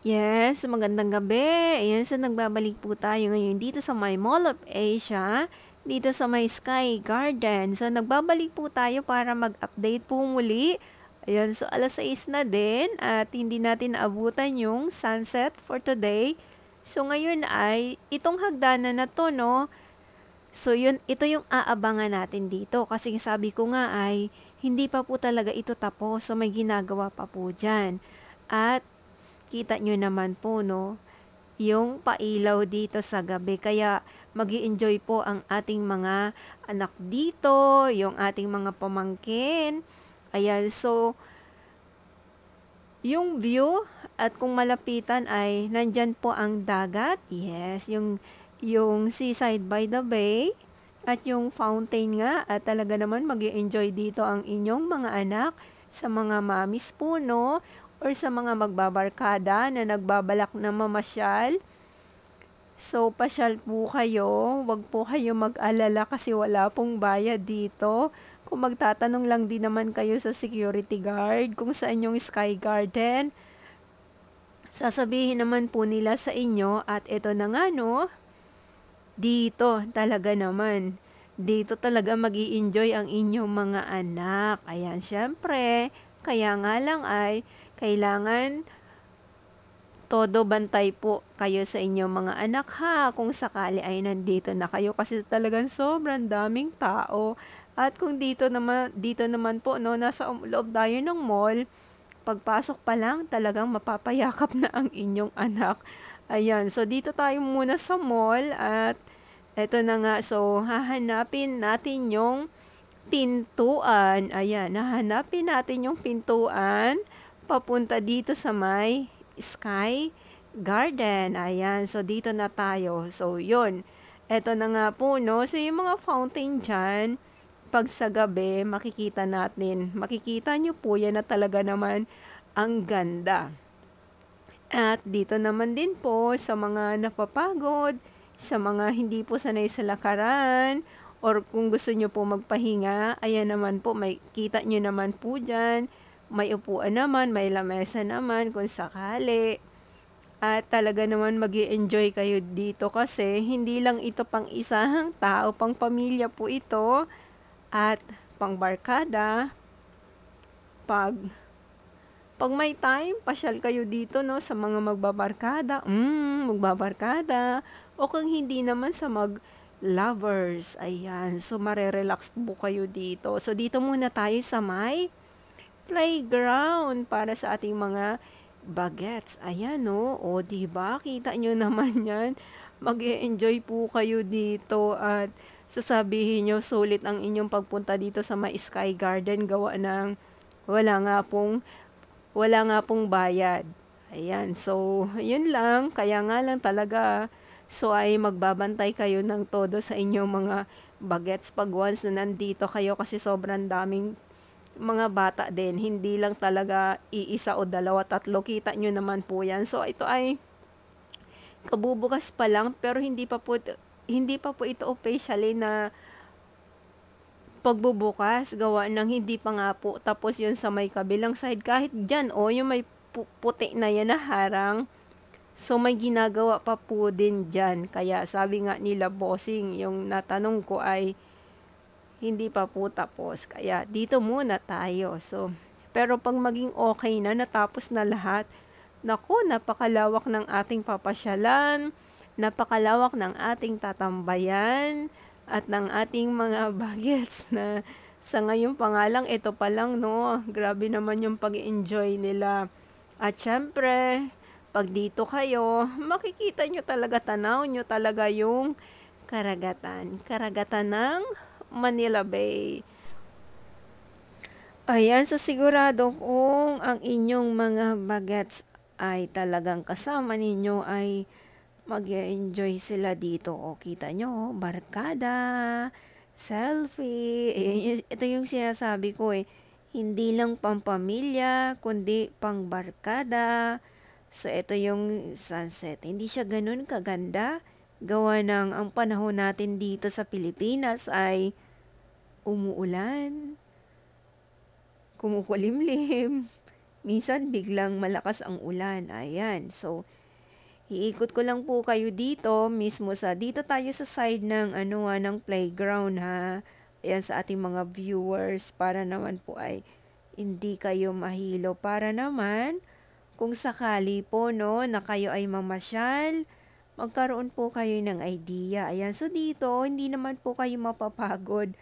Yes, magandang gabi. Ayan, so nagbabalik po tayo ngayon dito sa my Mall of Asia, dito sa my Sky Garden. So nagbabalik po tayo para mag-update po muli. Ayan, so alas 6 na din at hindi natin naabutan yung sunset for today. So ngayon ay itong hagdanan na to, no? So yun, ito yung aabangan natin dito kasi sabi ko nga ay hindi pa po talaga ito tapos. So may ginagawa pa po dyan. At kita nyo naman po, no, yung pailaw dito sa gabi. Kaya mag-enjoy po ang ating mga anak dito, yung ating mga pamangkin. Ayan, so yung view at kung malapitan ay nandyan po ang dagat. Yes, yung seaside by the bay at yung fountain nga at talaga naman mag-enjoy dito ang inyong mga anak sa mga mamis po, no? Or sa mga magbabarkada na nagbabalak na mamasyal. So, pasyal po kayo. Huwag po kayo mag-alala kasi wala pong bayad dito. Kung magtatanong lang din naman kayo sa security guard kung saan yung Sky Garden, sasabihin naman po nila sa inyo at ito na nga, no, dito talaga naman. Dito talaga mag-i-enjoy ang inyong mga anak. Ayan, syempre, kaya nga lang ay kailangan todo bantay po kayo sa inyong mga anak ha kung sakali ay nandito na kayo kasi talagang sobrang daming tao. At kung dito naman po, no, nasa loob tayo ng mall, pagpasok pa lang talagang mapapayakap na ang inyong anak. Ayan, so dito tayo muna sa mall at eto na nga, so hahanapin natin yung pintuan. Ayan, hahanapin natin yung pintuan papunta dito sa may Sky Garden. Ayan, so dito na tayo. So yun, eto na nga po, no. So yung mga fountain dyan, pag sa gabi, makikita nyo po yan na talaga naman ang ganda. At dito naman din po sa mga napapagod, sa mga hindi po sanay sa lakaran, or kung gusto nyo po magpahinga, ayan naman po, may kita nyo naman po dyan, may upuan naman, may lamesa naman kung sakali. At talaga naman mag-enjoy kayo dito kasi hindi lang ito pang isang tao, pang pamilya po ito at pang barkada. Pag may time, pasyal kayo dito, no, sa mga magbabarkada. O kung hindi naman sa lovers, ayan, so marerelax po kayo dito. So dito muna tayo sa may playground para sa ating mga bagets. Ayan, no, o diba, kita nyo naman yan. Mag-e-enjoy po kayo dito at sasabihin nyo, sulit ang inyong pagpunta dito sa may Sky Garden gawa ng wala nga pong wala nga pong bayad. Ayan, so, yun lang. Kaya nga lang talaga, so ay magbabantay kayo ng todo sa inyong mga bagets pag once na nandito kayo kasi sobrang daming mga bata din. Hindi lang talaga iisa o dalawa, tatlo. Kita nyo naman po yan. So, ito ay kabubukas pa lang pero hindi pa po ito officially na pagbubukas, gawa ng hindi pa nga po tapos yun sa may kabilang side. Kahit dyan, yung may puti na yan na harang. So, may ginagawa pa po din dyan. Kaya sabi nga nila bossing, yung natanong ko ay hindi pa po tapos. Kaya dito muna tayo. So, pero pag maging okay na, natapos na lahat, naku, napakalawak ng ating papasyalan, napakalawak ng ating tatambayan, at ng ating mga bagets na sa ngayon pa nga lang, ito pa lang, no, grabe naman yung pag-enjoy nila. At syempre, pag dito kayo, makikita nyo talaga, tanaw nyo talaga yung karagatan ng Manila Bay. Ayan, so sigurado kung ang inyong mga bagets ay talagang kasama ninyo ay mag-enjoy sila dito. O, kita nyo, barkada, selfie. Ito yung sinasabi ko eh. Hindi lang pang pamilya, kundi pang barkada. So, ito yung sunset. Hindi siya ganun kaganda. Gawa ng ang panahon natin dito sa Pilipinas ay umuulan, kumukulimlim, minsan biglang malakas ang ulan. Ayan, so iikot ko lang po kayo dito mismo dito tayo sa side ng ng playground ha. Ayan sa ating mga viewers para naman po ay hindi kayo mahilo para naman kung sakali po no na kayo ay mamasyal, magkaroon po kayo ng idea. Ayan, so dito hindi naman po kayo mapapagod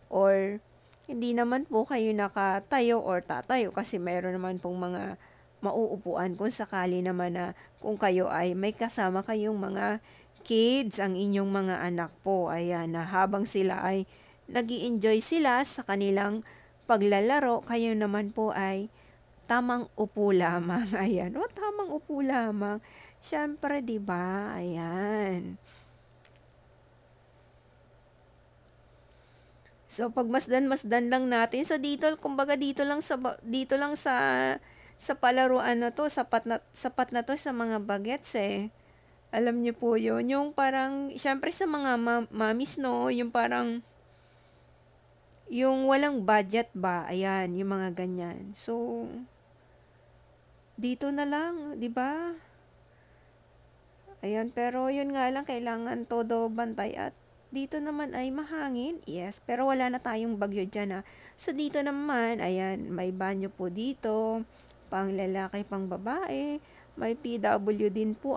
or hindi naman po kayo nakatayo or tatayo kasi mayroon naman pong mga mauupuan kung sakali naman na kung kayo ay may kasama kayong mga kids, ang inyong mga anak po. Ayan, na habang sila ay nag-i-enjoy sila sa kanilang paglalaro, kayo naman po ay tamang upo lamang. Ayan, o tamang upo lamang. Siyempre, 'di ba? Ayan. So pagmasdan-masdan lang natin. So dito kumbaga dito lang sa palaruan na 'to, sapat na 'to sa mga bagets eh. Alam niyo po 'yon, yung parang syempre sa mga mommies no, yung parang yung walang budget ba, ayan, yung mga ganyan. So dito na lang, 'di ba? Ayan, pero yun nga lang kailangan todo bantay at dito naman ay mahangin, yes, pero wala na tayong bagyo dyan ha. So dito naman, ayan, may banyo po dito, pang lalaki, pang babae, may PW din po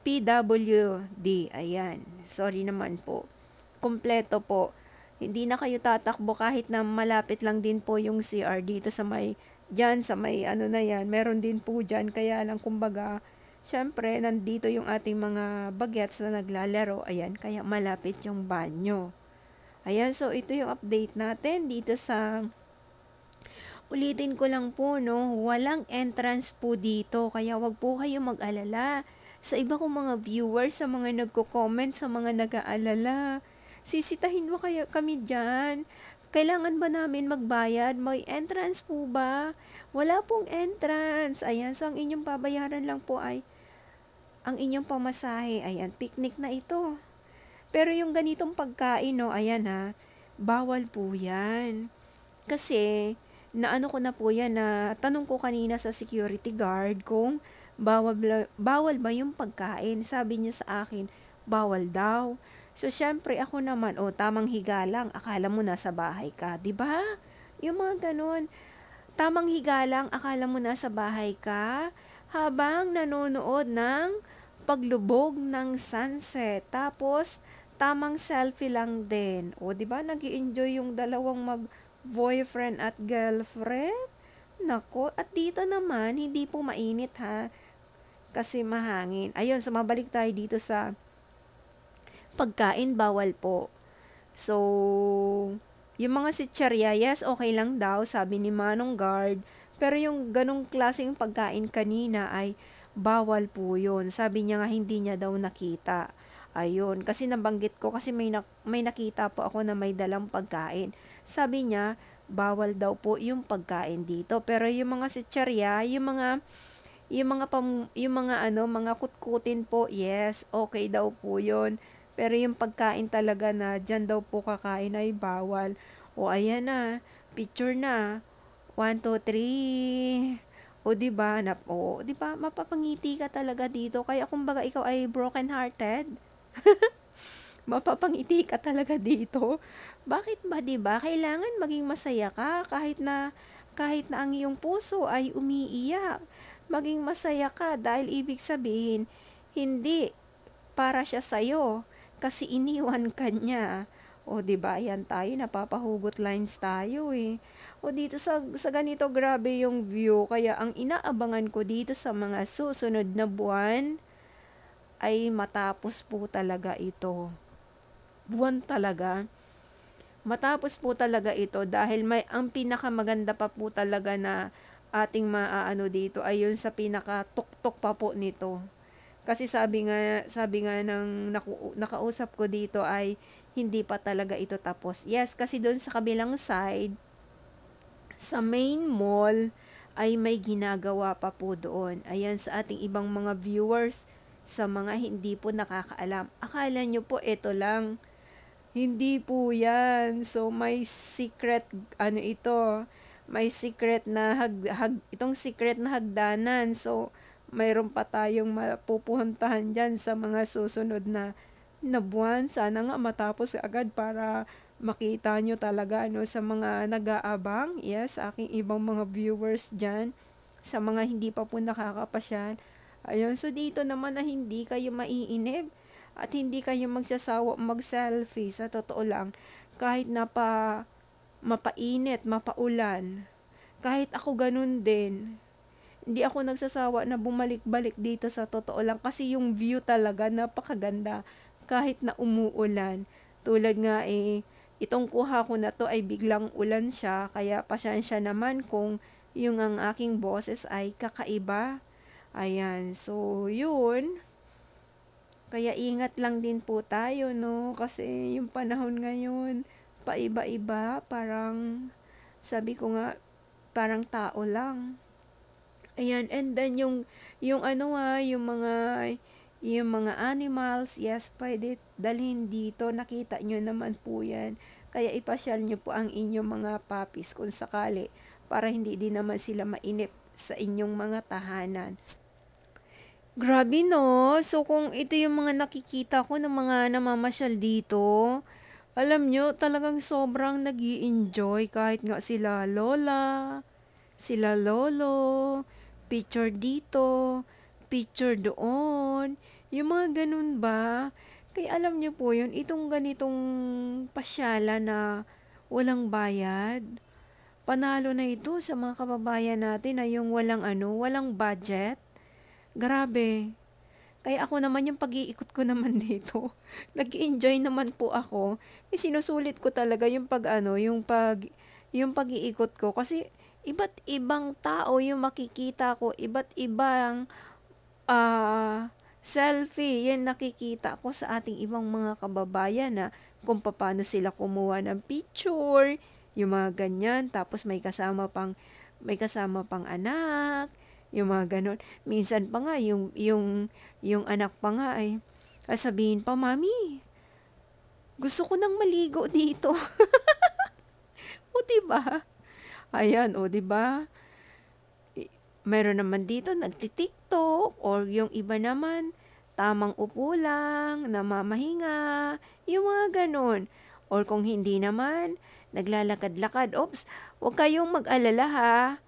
PWD, ayan, sorry naman po, kompleto po. Hindi na kayo tatakbo kahit na malapit lang din po yung CR dito sa may, dyan sa may ano na yan, meron din po dyan, kaya lang kumbaga, syempre, nandito yung ating mga bagets na naglalaro. Ayan, kaya malapit yung banyo. Ayan, so ito yung update natin dito sa... Ulitin ko lang po, no, walang entrance po dito. Kaya wag po kayo mag-alala. Sa iba kong mga viewers, sa mga nagko-comment, sa mga nag-aalala, sisitahin mo kayo kami dyan. Kailangan ba namin magbayad? May entrance po ba? Wala pong entrance. Ayan, so ang inyong babayaran lang po ay ang inyong pamasahe. Ayan, picnic na ito. Pero yung ganitong pagkain, no, ayan ha, bawal po yan. Kasi, naano ko na po yan na tanong ko kanina sa security guard kung bawal ba yung pagkain. Sabi niya sa akin, bawal daw. So, syempre ako naman, tamang higa lang, akala mo nasa bahay ka, 'di ba? Yung mga ganun. Tamang higa lang, akala mo nasa bahay ka, habang nanonood ng paglubog ng sunset. Tapos, tamang selfie lang din. O, 'di ba? Nag-i-enjoy yung dalawang mag-boyfriend at girlfriend. Nako, at dito naman, hindi po mainit ha. Kasi mahangin. Ayun, so mabalik tayo dito sa pagkain, bawal po. So, yung mga sitsyarya, yes, okay lang daw, sabi ni Manong Guard. Pero yung ganong klaseng pagkain kanina ay bawal po yun. Sabi niya nga hindi niya daw nakita. Ayun, kasi nabanggit ko kasi may nakita po ako na may dalang pagkain. Sabi niya, bawal daw po yung pagkain dito. Pero yung mga sitsyarya, mga kutkutin po, yes, okay daw po yun. Pero yung pagkain talaga na dyan daw po kakain ay bawal. O ayan na, picture na. 1, 2, 3. O di ba? Di ba? Mapapangiti ka talaga dito. Kaya kumbaga ikaw ay broken hearted. Mapapangiti ka talaga dito. Bakit ba, 'di ba? Kailangan maging masaya ka kahit na ang iyong puso ay umiiyak. Maging masaya ka dahil ibig sabihin hindi para siya sa'yo kasi iniwan ka niya. O 'di ba? Yan tayo napapahugot lines tayo eh. O dito sa ganito grabe yung view kaya ang inaabangan ko dito sa mga susunod na buwan ay matapos po talaga ito. Buwan talaga. Matapos po talaga ito dahil ang pinakamaganda pa po talaga na ating maaano dito ay yun sa pinaka-tuktok pa po nito. Kasi sabi nga ng nakausap ko dito ay hindi pa talaga ito tapos. Yes, kasi doon sa kabilang side, sa main mall, ay may ginagawa pa po doon. Ayan sa ating ibang mga viewers, sa mga hindi po nakakaalam. Akala nyo po ito lang. Hindi po yan. So, may secret, ito, may secret na itong secret na hagdanan. So, mayroon pa tayong mapupuntahan dyan sa mga susunod na buwan. Sana nga matapos agad para makita nyo talaga sa mga nag-aabang, yes, aking ibang mga viewers dyan, sa mga hindi pa po nakakapasyal. Ayun, so dito naman na hindi kayo maiinip at hindi kayo magsasawa mag-selfie. Sa totoo lang, kahit mapainit, mapaulan, kahit ako ganun din, hindi ako nagsasawa na bumalik-balik dito sa totoo lang kasi yung view talaga napakaganda kahit na umuulan. Tulad nga itong kuha ko na to ay biglang ulan siya, kaya pasensya naman kung yung ang aking boses ay kakaiba. Ayan, so yun. Kaya ingat lang din po tayo, no? Kasi yung panahon ngayon, paiba-iba, parang, sabi ko nga, parang tao lang. Ayan, and then yung mga animals, yes, pwede dalhin dito. Nakita nyo naman po yan. Kaya ipasyal nyo po ang inyong mga puppies kung sakali para hindi din naman sila mainip sa inyong mga tahanan. Grabe no. So kung ito yung mga nakikita ko ng mga namamasyal dito, alam nyo, talagang sobrang nag-i-enjoy kahit nga sila lola, sila lolo, picture dito, picture doon, yung mga ganun ba? Kaya alam nyo po yun, itong ganitong pasyala na walang bayad, panalo na ito sa mga kababayan natin na yung walang budget. Grabe. Kaya ako naman yung pag-iikot ko naman dito. Nag-enjoy naman po ako. Sinusulit ko talaga yung pag-iikot ko kasi iba't ibang tao yung makikita ko, iba't ibang selfie yan nakikita ko sa ating ibang mga kababayan na kung paano sila kumuha ng picture, yung mga ganyan, tapos may kasama pang anak, yung mga ganon. Minsan pa nga, yung anak pa nga ay sabihin pa, Mami, gusto ko nang maligo dito. O, diba? Ayan, o, diba? Meron naman dito nagti-TikTok or yung iba naman, tamang upo lang, namamahinga, yung mga ganon. Or kung hindi naman, naglalakad-lakad. Oops, huwag kayong mag-alala ha.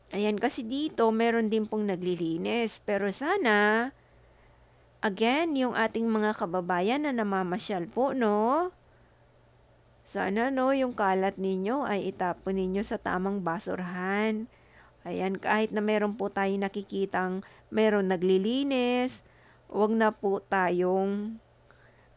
Ayan, kasi dito, meron din pong naglilinis. Pero sana, again, yung ating mga kababayan na namamasyal po, no? Sana, no, yung kalat ninyo ay itapon ninyo sa tamang basurahan. Ayan, kahit na meron po tayong nakikitang meron naglilinis, huwag na po tayong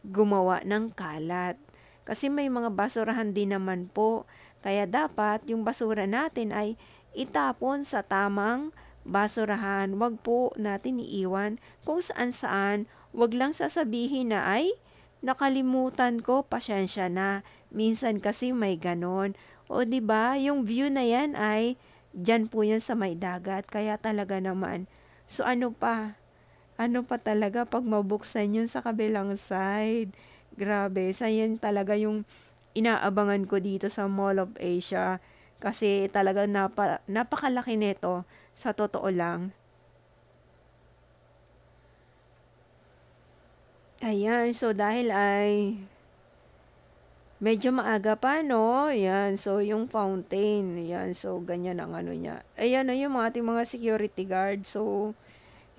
gumawa ng kalat. Kasi may mga basurahan din naman po. Kaya dapat yung basura natin ay itapon sa tamang basurahan. Huwag po natin iiwan kung saan-saan. Huwag lang sasabihin na ay nakalimutan ko, pasensya na. Minsan kasi may ganon. O 'di ba, yung view na yan ay diyan po yan sa may dagat. Kaya talaga naman. So ano pa? Ano pa talaga pag mabuksan yun sa kabilang side? Grabe, sa yan talaga yung inaabangan ko dito sa Mall of Asia. Kasi talagang napakalaki nito sa totoo lang. Ayan, so dahil ay medyo maaga pa, no? Ayan, so yung fountain, ayan, so ganyan ang ano niya. Ayan na yung ating mga security guard, so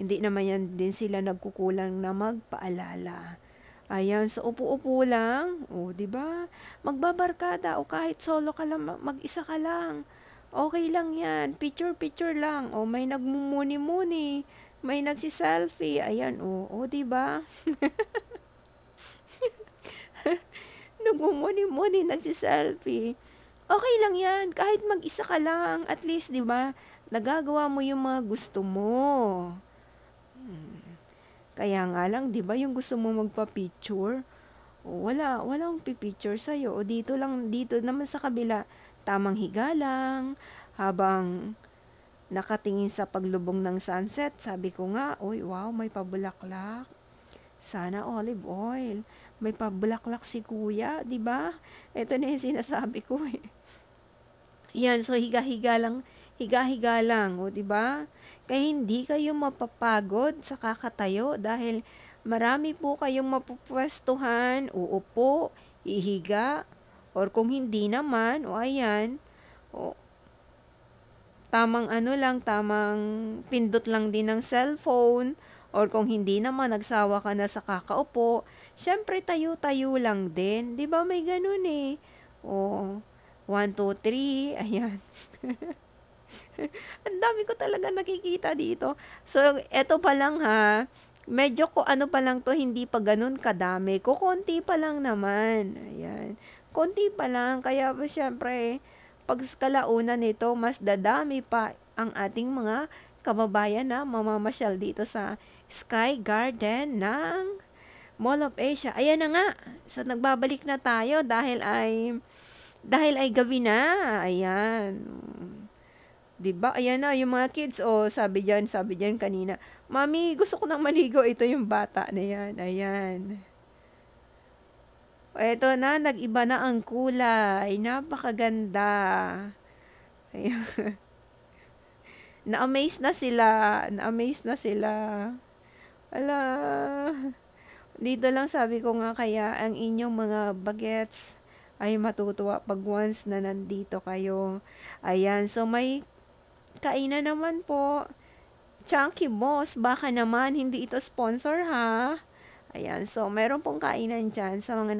hindi naman yan din sila nagkukulang na magpaalala. Ayan, so upo-upo lang. O, di ba? Magbabarkada o kahit solo ka lang, mag-isa ka lang. Okay lang yan. Picture-picture lang. O, may nagmumuni-muni. May nagsi-selfie. Ayan, o, di ba? Nagmumuni-muni, nagsi-selfie. Okay lang yan. Kahit mag-isa ka lang. At least, di ba? Nagagawa mo yung mga gusto mo. Kaya nga lang, 'di ba, yung gusto mo magpa-picture, o walang pipicture sa o dito lang, dito naman sa kabila, tamang higa lang, habang nakatingin sa paglubong ng sunset, sabi ko nga, oy, wow, may pabulaklak. Sana olive oil. May pabulaklak si kuya, 'di ba? Ito na yung sinasabi ko eh. Yan, so higa-higa lang, o 'di ba? Kaya hindi kayo mapapagod sa kakatayo dahil marami po kayong mapupwestuhan, uupo, ihiga, or kung hindi naman, o ayan, o tamang ano lang, tamang pindot lang din ng cellphone, or kung hindi naman nagsawa ka na sa kakaupo, syempre tayo-tayo lang din, 'di ba may ganun eh. O 1, 2, 3, ayan. Ang dami ko talaga nakikita dito. So, eto pa lang ha, medyo ko ano pa lang 'to, hindi pa gano'n kadami, kokonti pa lang naman, ayan. Konti pa lang, kaya ba siyempre 'pag kalaunan nito mas dadami pa ang ating mga kababayan na mamamasyal dito sa Sky Garden ng Mall of Asia. Ayan na nga, so nagbabalik na tayo dahil ay gabi na, ayan. 'Di ba? Ayan na yung mga kids, oh, sabi diyan kanina, "Mami, gusto ko ng maligo." Ito yung bata na 'yan, ayan. O eto na, nag-iba na ang kulay, napakaganda. Ayan. Na-amaze na sila. Hala, dito lang sabi ko nga kaya ang inyong mga bagets ay matutuwa pag once na nandito kayo. Ayan, so may kainan naman po. Chunky Boss, baka naman hindi ito sponsor ha. Ayan, so meron pong kainan dyan sa mga